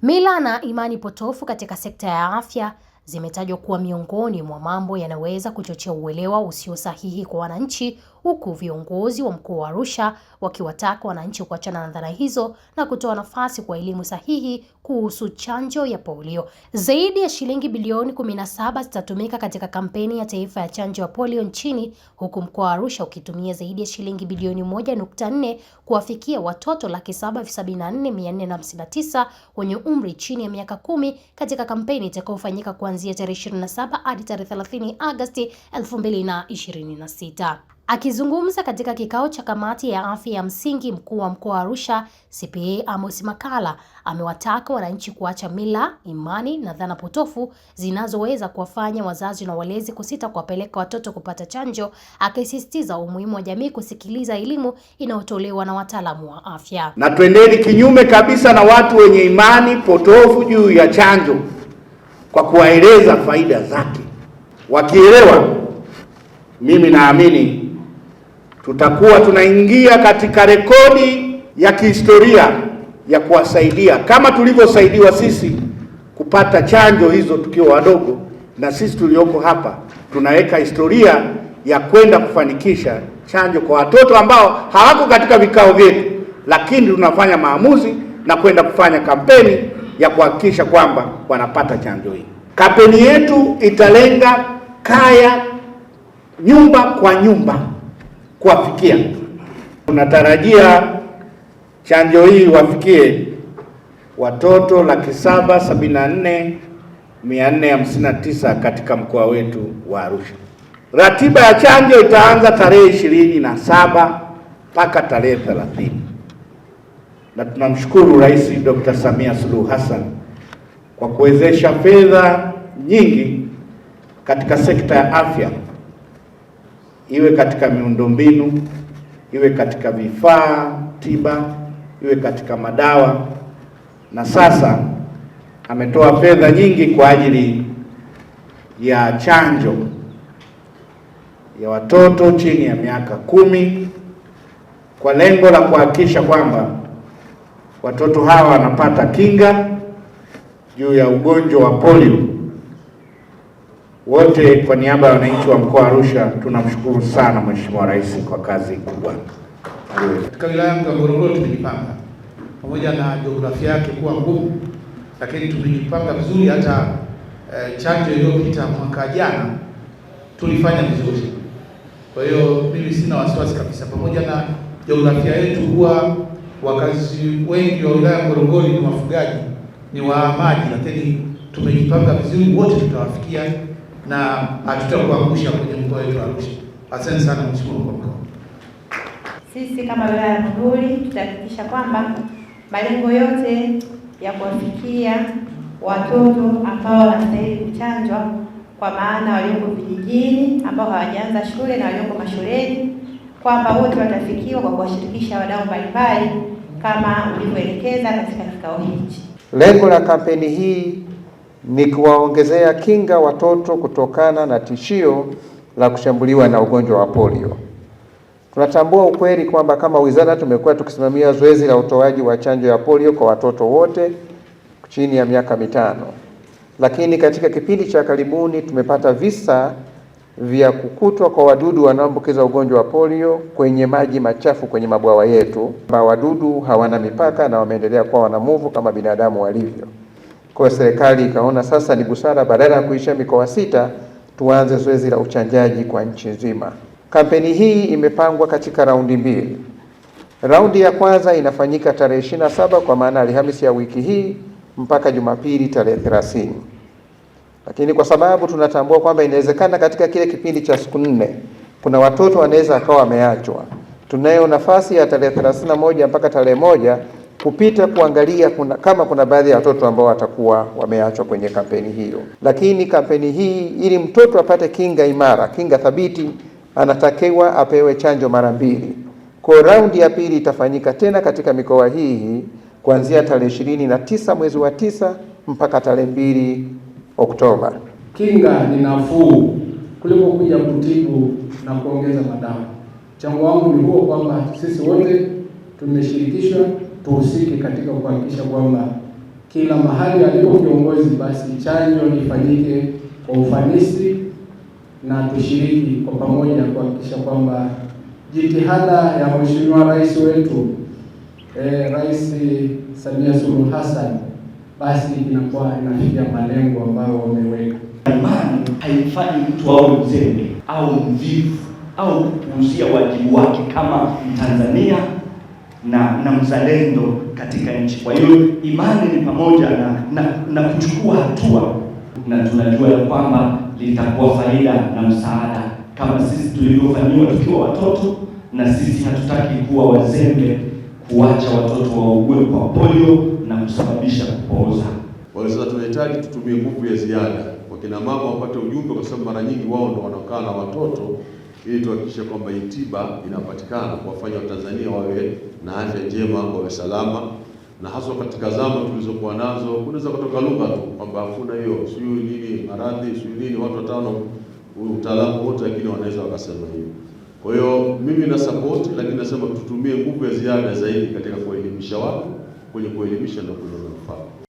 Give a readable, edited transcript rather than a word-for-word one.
Mila na imani potofu katika sekta ya afya zimetajwa kuwa miongoni mwa mambo yanaweza kuchochea uelewa usio sahihi kwa wananchi, huku viongozi wa mkoa wa Arusha wakiwataka wananchi kuachana na dhana hizo na kutoa nafasi kwa elimu sahihi kuhusu chanjo ya polio. Zaidi ya shilingi bilioni 17 zitatumika katika kampeni ya taifa ya chanjo ya polio nchini, huku mkoa wa Arusha ukitumia zaidi ya shilingi bilioni 1.4 kuwafikia watoto 774,459 wenye umri chini ya miaka 10 katika kampeni itakayofanyika kuanzia tarehe 27 hadi tarehe 30 Agosti 2026. Akizungumza katika kikao cha kamati ya afya ya msingi, mkuu wa mkoa wa Arusha CPA Amos Makalla amewataka wananchi kuacha mila, imani na dhana potofu zinazoweza kuwafanya wazazi na walezi kusita kuwapeleka watoto kupata chanjo, akisisitiza umuhimu wa jamii kusikiliza elimu inayotolewa na wataalamu wa afya. Na twendeni kinyume kabisa na watu wenye imani potofu juu ya chanjo kwa kuwaeleza faida zake. Wakielewa, mimi naamini tutakuwa tunaingia katika rekodi ya kihistoria ya kuwasaidia kama tulivyosaidiwa sisi kupata chanjo hizo tukiwa wadogo, na sisi tulioko hapa tunaweka historia ya kwenda kufanikisha chanjo kwa watoto ambao hawako katika vikao vyetu, lakini tunafanya maamuzi na kwenda kufanya kampeni ya kuhakikisha kwamba wanapata chanjo hii. Kampeni yetu italenga kaya, nyumba kwa nyumba kuwafikia. Tunatarajia chanjo hii wafikie watoto 774,459 katika mkoa wetu wa Arusha. Ratiba ya chanjo itaanza tarehe 27 mpaka tarehe 30. Na tunamshukuru Rais Dr. Samia Suluhu Hassan kwa kuwezesha fedha nyingi katika sekta ya afya, iwe katika miundombinu, iwe katika vifaa tiba, iwe katika madawa, na sasa ametoa fedha nyingi kwa ajili ya chanjo ya watoto chini ya miaka 10 kwa lengo la kuhakikisha kwamba watoto hawa wanapata kinga juu ya ugonjwa wa polio. Wote kwa niaba ya wananchi wa mkoa wa Arusha tunamshukuru sana Mheshimiwa Rais kwa kazi kubwa. Katika wilaya ya Ngorongoro tumejipanga, pamoja na jiografia yake kuwa ngumu, lakini tumejipanga vizuri. Hata chanjo iliyopita mwaka jana tulifanya vizuri. Kwa hiyo mimi sina wasiwasi kabisa, pamoja na jiografia yetu huwa wakazi wengi wa wilaya ya Ngorongoro ni wafugaji, ni wa maji, lakini tumejipanga vizuri, wote tutawafikia na hatutakuangusha kwenye mkoa wetu wa Arusha. Asante sana Mheshimiwa Mkuu. Sisi kama wilaya ya Monduli tutahakikisha kwamba malengo yote ya kuwafikia watoto ambao wanastahili kuchanjwa, kwa maana walioko vijijini ambao hawajaanza shule na walioko mashuleni, kwamba wote watafikiwa kwa kuwashirikisha wadau mbalimbali kama ulivyoelekeza katika kikao hichi. Lengo la kampeni hii ni kuwaongezea kinga watoto kutokana na tishio la kushambuliwa na ugonjwa wa polio. Tunatambua ukweli kwamba kama wizara tumekuwa tukisimamia zoezi la utoaji wa chanjo ya polio kwa watoto wote chini ya miaka 5. Lakini katika kipindi cha karibuni tumepata visa vya kukutwa kwa wadudu wanaoambukiza ugonjwa wa polio kwenye maji machafu kwenye mabwawa yetu. Wadudu hawana mipaka na wameendelea kuwa wanamuvu kama binadamu walivyo. Kwa serikali ikaona sasa ni busara, badala ya kuishia mikoa 6, tuanze zoezi la uchanjaji kwa nchi nzima. Kampeni hii imepangwa katika raundi 2. Raundi ya kwanza inafanyika tarehe 27 kwa maana Alhamisi ya wiki hii mpaka Jumapili tarehe 30. Lakini kwa sababu tunatambua kwamba inawezekana katika kile kipindi cha siku 4 kuna watoto wanaweza akawa wameachwa, tunayo nafasi ya tarehe 31 mpaka tarehe 1 kupita kuangalia kama kuna baadhi ya watoto ambao watakuwa wameachwa kwenye kampeni hiyo. Lakini kampeni hii, ili mtoto apate kinga imara, kinga thabiti, anatakiwa apewe chanjo mara 2. Kwa raundi ya pili itafanyika tena katika mikoa hii kuanzia tarehe 29 mwezi wa 9 mpaka tarehe 2 Oktoba. Kinga ni nafuu kuliko kuja kutibu na kuongeza madawa. Mchango wangu ni huo, kwamba sisi wote tumeshirikishwa, tuhusike katika kuhakikisha kwamba kila mahali alipo kiongozi, basi chanjo ifanyike kwa ufanisi na tushiriki kwa pamoja kuhakikisha kwamba jitihada ya Mheshimiwa Rais wetu Rais Samia Suluhu Hassan basi inakuwa inafikia malengo ambayo wameweka. Imani haifanyi mtu awe mzembe au mvivu au kupuuzia wajibu wake kama Mtanzania na mzalendo katika nchi. Kwa hiyo imani ni pamoja na kuchukua hatua, na tunajua ya kwamba litakuwa faida na msaada kama sisi tulivyofanyiwa tukiwa watoto, na sisi hatutaki kuwa wazembe kuacha watoto waugue kwa polio na kusababisha kupooza. Kwa hiyo sasa tunahitaji tutumie nguvu ya ziada kwa kina mama wapate ujumbe, kwa sababu mara nyingi wao ndo wanakaa na watoto, ili tuhakikishe kwamba hii tiba inapatikana, kuwafanya Watanzania wawe na afya njema, wawe salama, na hasa katika zama tulizokuwa nazo kunaweza kutoka lugha tu kwamba hakuna hiyo sijui nini maradhi sijui nini, watu watano utaalamu wote, lakini wanaweza wakasema hiyo. Kwa hiyo mimi na support, lakini nasema tutumie nguvu ya ziada zaidi katika kuelimisha watu, kwenye kuelimisha na kuona manufaa.